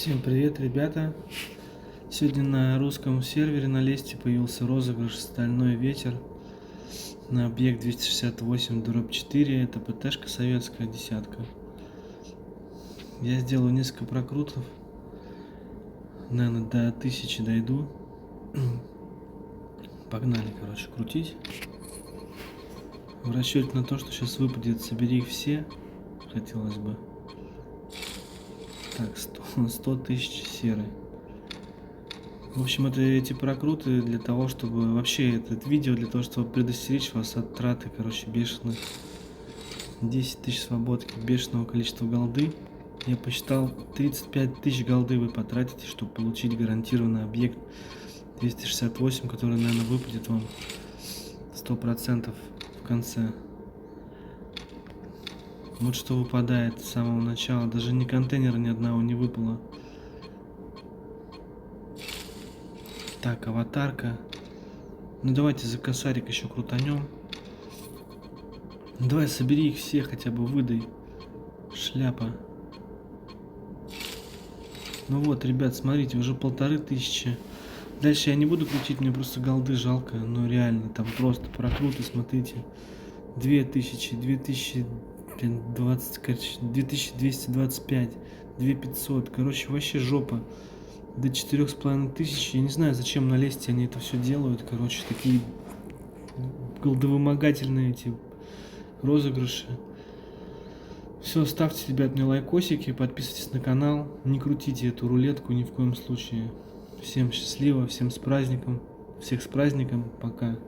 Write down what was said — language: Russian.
Всем привет, ребята! Сегодня на русском сервере на Лесте появился розыгрыш «Стальной ветер» на объект 268-4. Это ПТшка советская, десятка. Я сделаю несколько прокрутов. Наверное, до 1000 дойду. Погнали, короче, крутить. В расчете на то, что сейчас выпадет «Собери их все», хотелось бы. Так, 100 тысяч серый. В общем, эти прокруты для того, чтобы вообще этот видео для того, чтобы предостеречь вас от траты, короче, бешеных 10 тысяч свободки, бешеного количества голды. Я посчитал, 35 тысяч голды вы потратите, чтобы получить гарантированный объект 268, который, наверное, выпадет вам 100% в конце. Вот что выпадает с самого начала, даже ни контейнера ни одного не выпало. Так, аватарка. Ну давайте за косарик еще крутанем. Давай собери их все, хотя бы выдай. Шляпа. Ну вот, ребят, смотрите, уже 1500. Дальше я не буду крутить, мне просто голды жалко. Но реально, там просто прокруты, смотрите. 2000, 2020, короче, 2225, 2500. Короче, вообще жопа. До 4500. Я не знаю, зачем на Лесте они это все делают. Короче, такие голдовымогательные эти розыгрыши. Все, ставьте, ребят, мне лайкосики, подписывайтесь на канал. Не крутите эту рулетку ни в коем случае. Всем счастливо, всем с праздником. Всех с праздником. Пока.